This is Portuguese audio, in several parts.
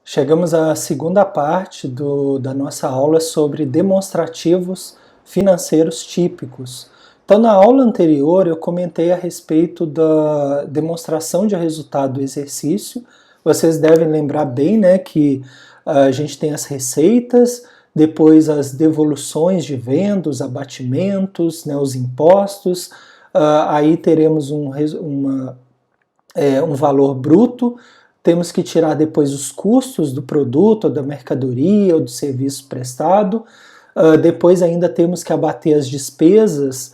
Chegamos à segunda parte da nossa aula sobre demonstrativos financeiros típicos. Então, na aula anterior, eu comentei a respeito da demonstração de resultado do exercício. Vocês devem lembrar bem, né, que a gente tem as receitas, depois as devoluções de venda, os abatimentos, né, os impostos, aí teremos um valor bruto. Temos que tirar depois os custos do produto, ou da mercadoria, ou do serviço prestado. Depois ainda temos que abater as despesas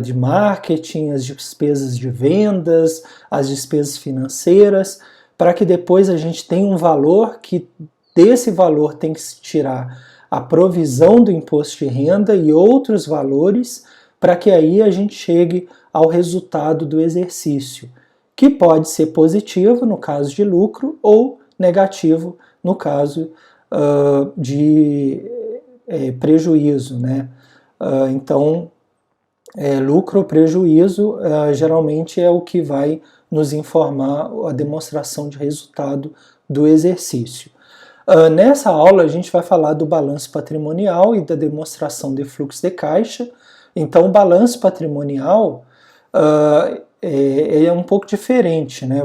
de marketing, as despesas de vendas, as despesas financeiras, para que depois a gente tenha um valor que desse valor tem que se tirar a provisão do imposto de renda e outros valores, para que aí a gente chegue ao resultado do exercício, que pode ser positivo no caso de lucro ou negativo no caso de prejuízo, né? Então, lucro ou prejuízo geralmente é o que vai nos informar a demonstração de resultado do exercício. Nessa aula a gente vai falar do balanço patrimonial e da demonstração de fluxo de caixa. Então, o balanço patrimonial ele é um pouco diferente, né?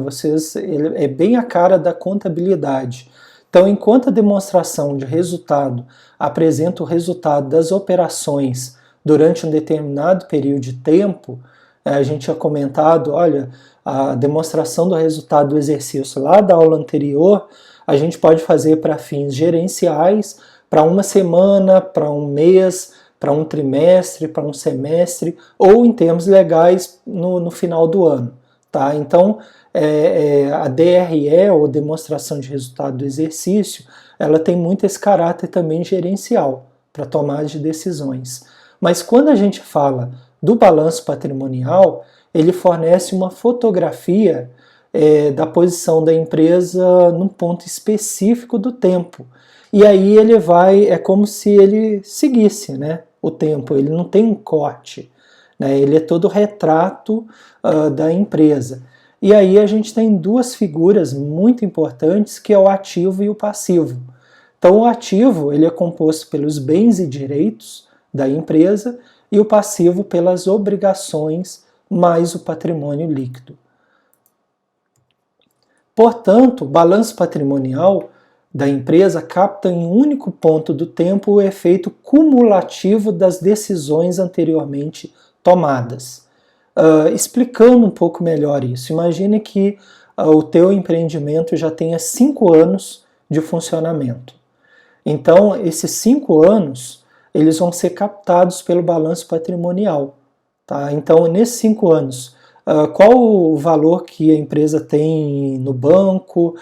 Ele é bem a cara da contabilidade. Então, enquanto a demonstração de resultado apresenta o resultado das operações durante um determinado período de tempo, a gente tinha comentado, olha, a demonstração do resultado do exercício lá da aula anterior, a gente pode fazer para fins gerenciais, para uma semana, para um mês, para um trimestre, para um semestre, ou em termos legais no final do ano. Tá? Então, a DRE, ou demonstração de resultado do exercício, ela tem muito esse caráter também gerencial, para tomar de decisões. Mas quando a gente fala do balanço patrimonial, ele fornece uma fotografia da posição da empresa num ponto específico do tempo. E aí ele é como se ele seguisse, né, o tempo, ele não tem um corte, né, ele é todo retrato da empresa. E aí a gente tem duas figuras muito importantes, que é o ativo e o passivo. Então o ativo ele é composto pelos bens e direitos da empresa e o passivo pelas obrigações mais o patrimônio líquido. Portanto, o balanço patrimonial da empresa capta em um único ponto do tempo o efeito cumulativo das decisões anteriormente tomadas. Explicando um pouco melhor isso, imagine que o teu empreendimento já tenha 5 anos de funcionamento. Então, esses 5 anos, eles vão ser captados pelo balanço patrimonial. Tá? Então, nesses 5 anos, qual o valor que a empresa tem no banco,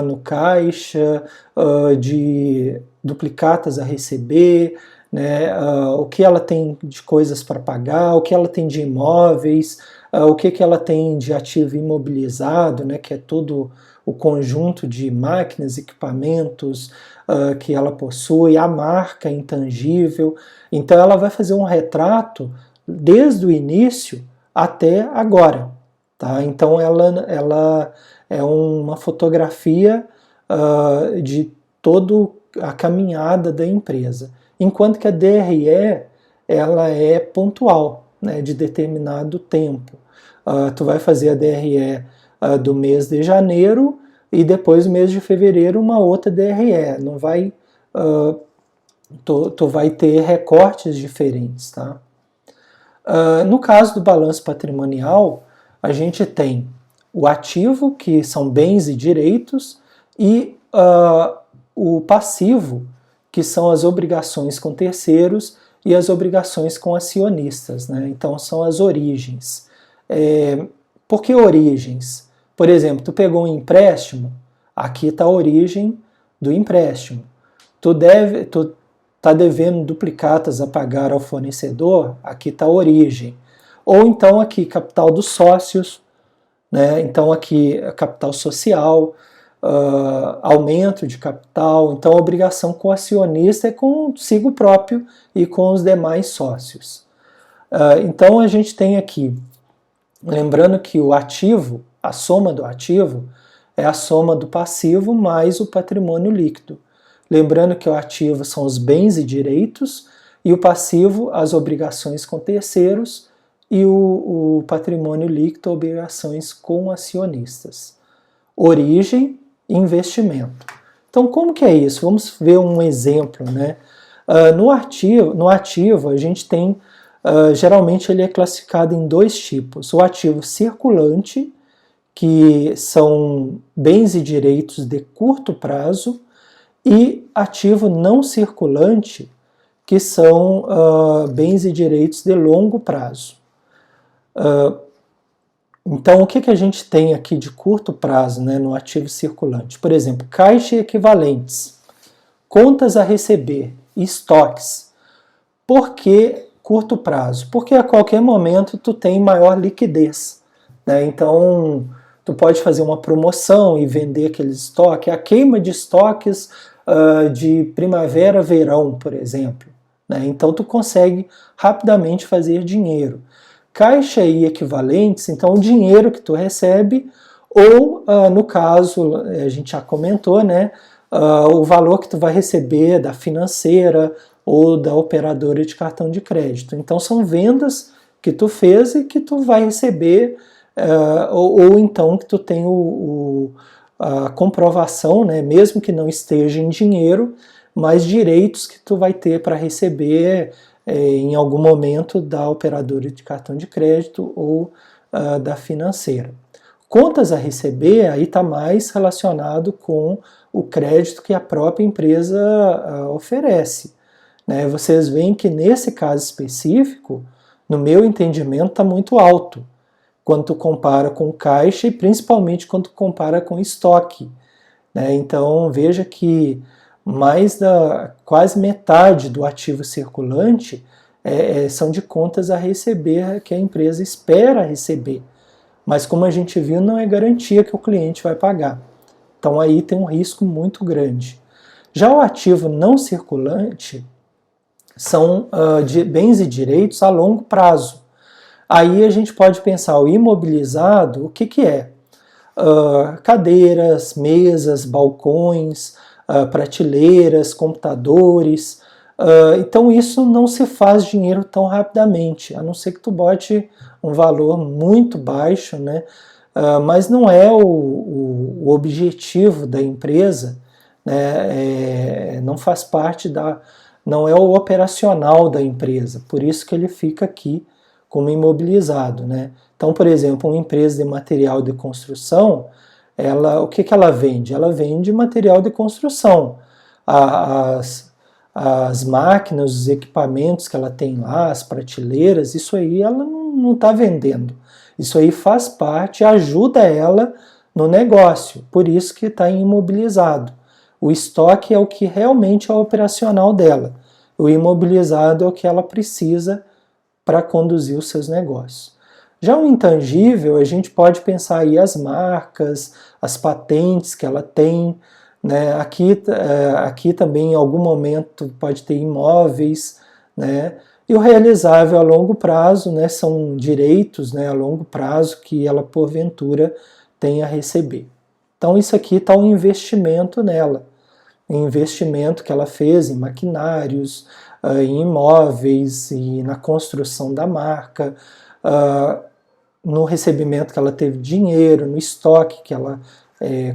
no caixa, de duplicatas a receber, né, o que ela tem de coisas para pagar, o que ela tem de imóveis, o que ela tem de ativo imobilizado, né, que é todo o conjunto de máquinas, equipamentos que ela possui, a marca intangível. Então ela vai fazer um retrato desde o início até agora. Tá? Então ela é uma fotografia de toda a caminhada da empresa. Enquanto que a DRE ela é pontual, né, de determinado tempo. Tu vai fazer a DRE do mês de janeiro e depois no mês de fevereiro uma outra DRE. Não vai, tu vai ter recortes diferentes. Tá? No caso do balanço patrimonial, a gente tem o ativo, que são bens e direitos, e o passivo, que são as obrigações com terceiros e as obrigações com acionistas, né? Então são as origens. Por que origens? Por exemplo, tu pegou um empréstimo, aqui está a origem do empréstimo. Tu está devendo duplicatas a pagar ao fornecedor, aqui está a origem. Ou então aqui, capital dos sócios, né? Então aqui, capital social, aumento de capital. Então a obrigação com o acionista é consigo próprio e com os demais sócios. Então a gente tem aqui, lembrando que o ativo, a soma do ativo, é a soma do passivo mais o patrimônio líquido. Lembrando que o ativo são os bens e direitos, e o passivo, as obrigações com terceiros, e o patrimônio líquido, obrigações com acionistas. Origem e investimento. Então, como que é isso? Vamos ver um exemplo, né? No ativo, a gente tem, geralmente ele é classificado em dois tipos. O ativo circulante, que são bens e direitos de curto prazo, e ativo não circulante, que são bens e direitos de longo prazo. Então, o que a gente tem aqui de curto prazo, né, no ativo circulante? Por exemplo, caixa e equivalentes, contas a receber, estoques. Por que curto prazo? Porque a qualquer momento tu tem maior liquidez, né? Então, tu pode fazer uma promoção e vender aquele estoque, a queima de estoques de primavera, verão, por exemplo, né? Então, tu consegue rapidamente fazer dinheiro. Caixa e equivalentes, então o dinheiro que tu recebe, ou no caso, a gente já comentou, né, o valor que tu vai receber da financeira ou da operadora de cartão de crédito. Então são vendas que tu fez e que tu vai receber, ou então que tu tem a comprovação, né, mesmo que não esteja em dinheiro, mas direitos que tu vai ter para receber em algum momento da operadora de cartão de crédito ou da financeira. Contas a receber, aí está mais relacionado com o crédito que a própria empresa oferece, né? Vocês veem que nesse caso específico, no meu entendimento, está muito alto, quando tu compara com caixa e principalmente quando tu compara com estoque, né? Então veja que quase metade do ativo circulante são de contas a receber que a empresa espera receber. Mas como a gente viu, não é garantia que o cliente vai pagar. Então aí tem um risco muito grande. Já o ativo não circulante são de bens e direitos a longo prazo. Aí a gente pode pensar, o imobilizado, o que é? Cadeiras, mesas, balcões, prateleiras, computadores. Então isso não se faz dinheiro tão rapidamente, a não ser que tu bote um valor muito baixo, né? Mas não é o objetivo da empresa, né? Não faz parte não é o operacional da empresa, por isso que ele fica aqui como imobilizado, né? Então, por exemplo, uma empresa de material de construção, o que ela vende? Ela vende material de construção. As máquinas, os equipamentos que ela tem lá, as prateleiras, isso aí ela não está vendendo. Isso aí faz parte, ajuda ela no negócio, por isso que está imobilizado. O estoque é o que realmente é operacional dela. O imobilizado é o que ela precisa para conduzir os seus negócios. Já o intangível, a gente pode pensar aí as marcas, as patentes que ela tem, né? Aqui também em algum momento pode ter imóveis, né? E o realizável a longo prazo, né, são direitos, né, a longo prazo que ela porventura tem a receber. Então isso aqui está um investimento nela, um investimento que ela fez em maquinários, em imóveis e na construção da marca, no recebimento que ela teve dinheiro, no estoque que ela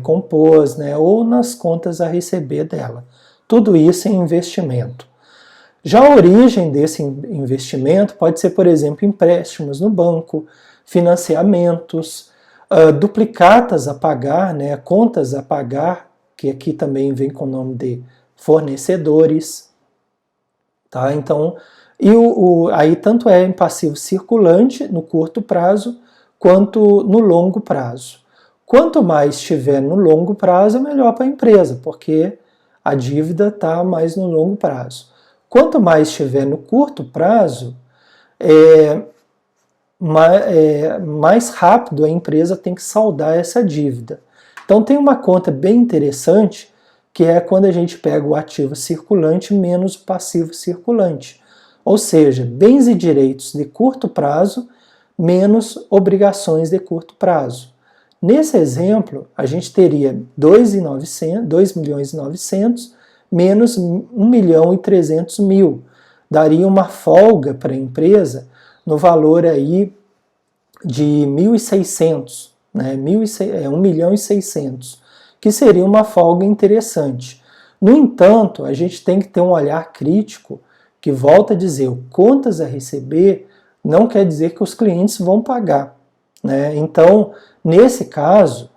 compôs, né, ou nas contas a receber dela. Tudo isso é investimento. Já a origem desse investimento pode ser, por exemplo, empréstimos no banco, financiamentos, duplicatas a pagar, né, contas a pagar, que aqui também vem com o nome de fornecedores. Tá? Então, aí tanto é em passivo circulante no curto prazo, quanto no longo prazo. Quanto mais estiver no longo prazo, é melhor para a empresa, porque a dívida está mais no longo prazo. Quanto mais estiver no curto prazo, mais rápido a empresa tem que saldar essa dívida. Então tem uma conta bem interessante, que é quando a gente pega o ativo circulante menos o passivo circulante. Ou seja, bens e direitos de curto prazo menos obrigações de curto prazo. Nesse exemplo, a gente teria 2.900.000 menos 1.300.000. Daria uma folga para a empresa no valor aí de 1.600, né? 1.600.000, que seria uma folga interessante. No entanto, a gente tem que ter um olhar crítico que volta a dizer, o contas a receber não quer dizer que os clientes vão pagar, né? Então, nesse caso,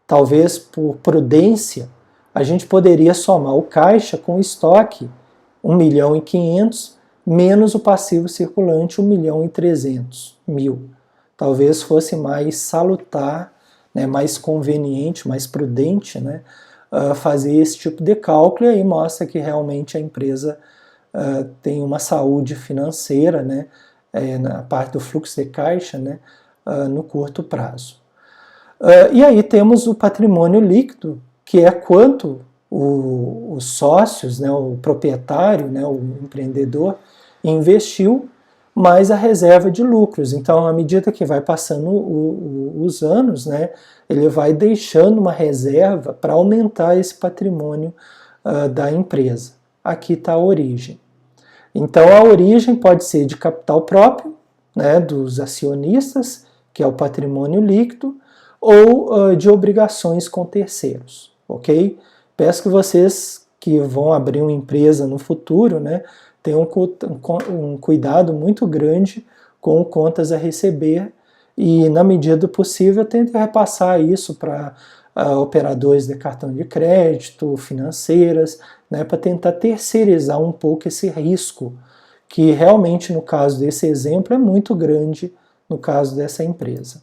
talvez por prudência, a gente poderia somar o caixa com o estoque 1.500.000 menos o passivo circulante 1.300.000. Talvez fosse mais salutar, né, mais conveniente, mais prudente, né, fazer esse tipo de cálculo, e aí mostra que realmente a empresa tem uma saúde financeira, né, na parte do fluxo de caixa, né, no curto prazo. E aí temos o patrimônio líquido, que é quanto os sócios, né, o proprietário, né, o empreendedor, investiu, mais a reserva de lucros. Então, à medida que vai passando os anos, né, ele vai deixando uma reserva para aumentar esse patrimônio da empresa. Aqui está a origem. Então, a origem pode ser de capital próprio, né, dos acionistas, que é o patrimônio líquido, ou de obrigações com terceiros, ok? Peço que vocês que vão abrir uma empresa no futuro, né, tenham um cuidado muito grande com contas a receber e, na medida do possível, tentem repassar isso para operadores de cartão de crédito, financeiras, né, para tentar terceirizar um pouco esse risco, que realmente, no caso desse exemplo, é muito grande no caso dessa empresa.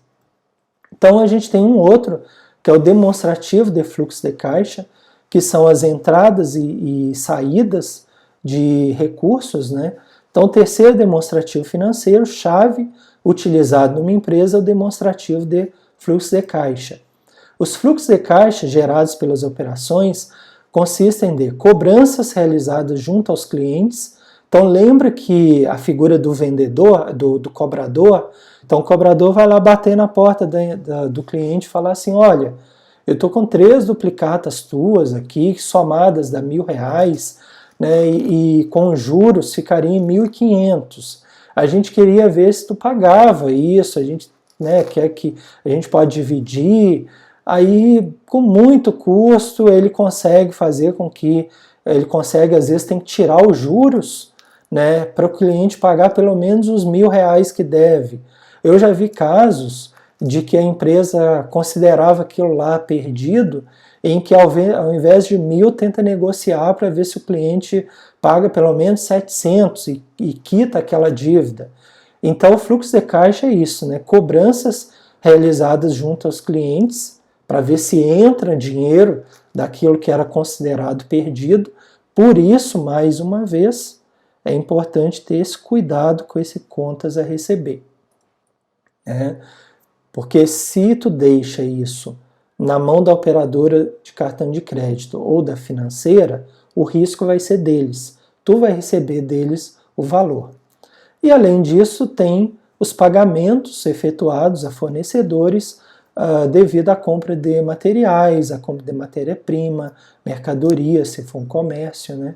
Então, a gente tem um outro, que é o demonstrativo de fluxo de caixa, que são as entradas e saídas de recursos, né? Então, o terceiro demonstrativo financeiro, chave, utilizado numa empresa, é o demonstrativo de fluxo de caixa. Os fluxos de caixa gerados pelas operações consistem de cobranças realizadas junto aos clientes. Então, lembra que a figura do vendedor, do cobrador, então o cobrador vai lá bater na porta do cliente e falar assim, olha, eu estou com 3 duplicatas tuas aqui, somadas dá R$1.000, né, e com juros ficaria em 1.500. A gente queria ver se tu pagava isso, a gente, né, quer que a gente pode dividir. Aí, com muito custo, ele consegue fazer com que, ele consegue, às vezes tem que tirar os juros, né, para o cliente pagar pelo menos os R$1.000 que deve. Eu já vi casos de que a empresa considerava aquilo lá perdido, em que ao invés de 1.000 tenta negociar para ver se o cliente paga pelo menos 700 e quita aquela dívida. Então o fluxo de caixa é isso, né? Cobranças realizadas junto aos clientes para ver se entra dinheiro daquilo que era considerado perdido. Por isso, mais uma vez, é importante ter esse cuidado com esse contas a receber. Porque se tu deixa isso na mão da operadora de cartão de crédito ou da financeira, o risco vai ser deles. Tu vai receber deles o valor. E além disso, tem os pagamentos efetuados a fornecedores devido à compra de materiais, à compra de matéria-prima, mercadoria, se for um comércio, né?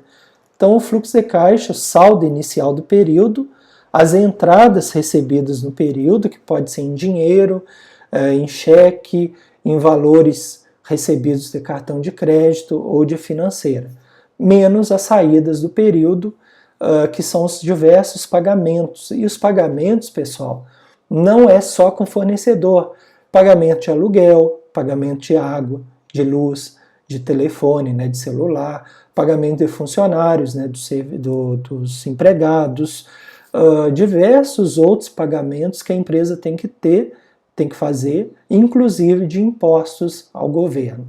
Então, o fluxo de caixa, o saldo inicial do período, as entradas recebidas no período, que pode ser em dinheiro, em cheque, em valores recebidos de cartão de crédito ou de financeira, menos as saídas do período, que são os diversos pagamentos. E os pagamentos, pessoal, não é só com fornecedor. Pagamento de aluguel, pagamento de água, de luz, de telefone, né, de celular, pagamento de funcionários, né, dos empregados, diversos outros pagamentos que a empresa tem que fazer, inclusive de impostos ao governo.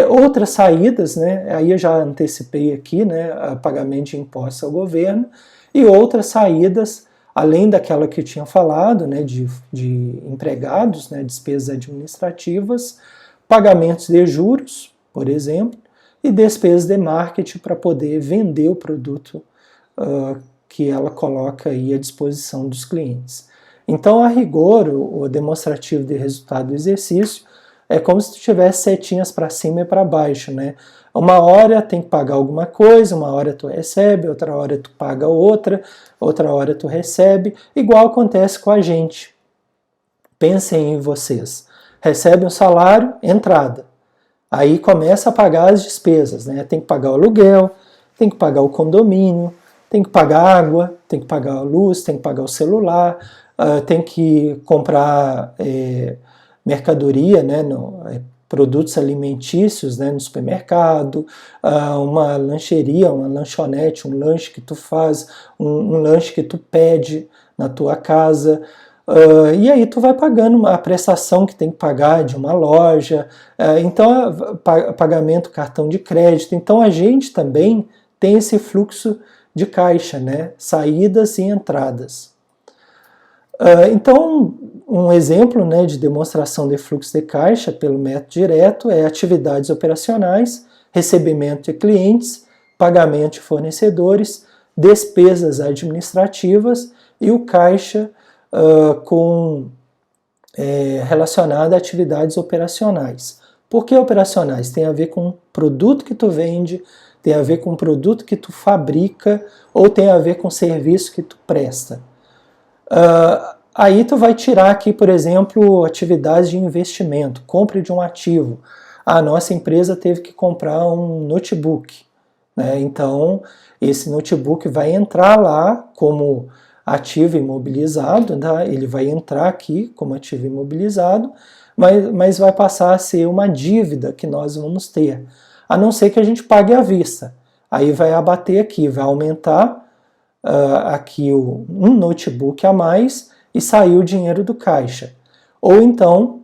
Outras saídas, né, aí eu já antecipei aqui, né, pagamento de impostos ao governo, e outras saídas, além daquela que eu tinha falado, né, de empregados, né, despesas administrativas, pagamentos de juros, por exemplo, e despesas de marketing para poder vender o produto que ela coloca aí à disposição dos clientes. Então, a rigor, o demonstrativo de resultado do exercício é como se tu tivesse setinhas para cima e para baixo, né? Uma hora tem que pagar alguma coisa, uma hora tu recebe, outra hora tu paga outra hora tu recebe, igual acontece com a gente. Pensem em vocês. Recebe um salário, entrada. Aí começa a pagar as despesas, né? Tem que pagar o aluguel, tem que pagar o condomínio, tem que pagar água, tem que pagar a luz, tem que pagar o celular, tem que comprar mercadoria, né, produtos alimentícios, né, no supermercado, uma lancheria, uma lanchonete, um lanche que tu faz, um lanche que tu pede na tua casa. E aí tu vai pagando a prestação que tem que pagar de uma loja, então pagamento cartão de crédito. Então a gente também tem esse fluxo de caixa, né? Saídas e entradas. Então, um exemplo, né, de demonstração de fluxo de caixa pelo método direto é atividades operacionais, recebimento de clientes, pagamento de fornecedores, despesas administrativas e o caixa relacionado a atividades operacionais. Por que operacionais? Tem a ver com o produto que tu vende, tem a ver com o produto que tu fabrica ou tem a ver com o serviço que tu presta. Aí tu vai tirar aqui, por exemplo, atividades de investimento, compra de um ativo. A nossa empresa teve que comprar um notebook, né? Então, esse notebook vai entrar lá como ativo imobilizado, tá? Ele vai entrar aqui como ativo imobilizado, mas vai passar a ser uma dívida que nós vamos ter, a não ser que a gente pague à vista. Aí vai abater aqui, vai aumentar aqui um notebook a mais e sair o dinheiro do caixa. Ou então,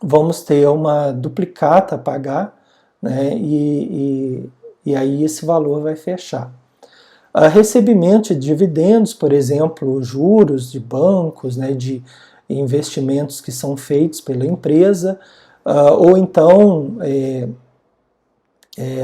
vamos ter uma duplicata a pagar, né? E aí esse valor vai fechar. Recebimento de dividendos, por exemplo, juros de bancos, né, de investimentos que são feitos pela empresa, ou então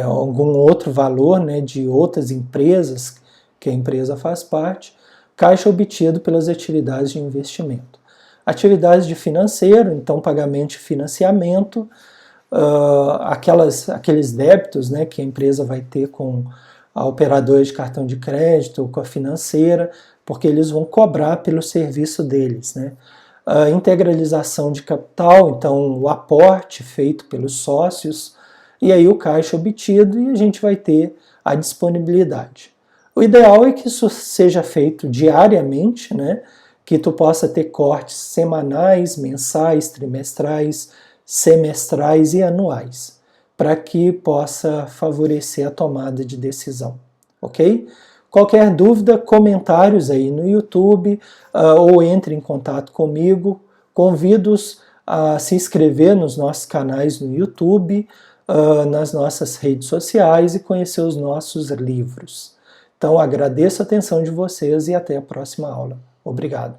algum outro valor, né, de outras empresas que a empresa faz parte, caixa obtido pelas atividades de investimento. Atividades de financeiro, então pagamento de financiamento, aqueles débitos, né, que a empresa vai ter com a operadora de cartão de crédito ou com a financeira, porque eles vão cobrar pelo serviço deles, né? A integralização de capital, então o aporte feito pelos sócios, e aí o caixa obtido e a gente vai ter a disponibilidade. O ideal é que isso seja feito diariamente, né? Que tu possa ter cortes semanais, mensais, trimestrais, semestrais e anuais, para que possa favorecer a tomada de decisão, ok? Qualquer dúvida, comentários aí no YouTube ou entre em contato comigo. Convido-os a se inscrever nos nossos canais no YouTube, nas nossas redes sociais e conhecer os nossos livros. Então agradeço a atenção de vocês e até a próxima aula. Obrigado.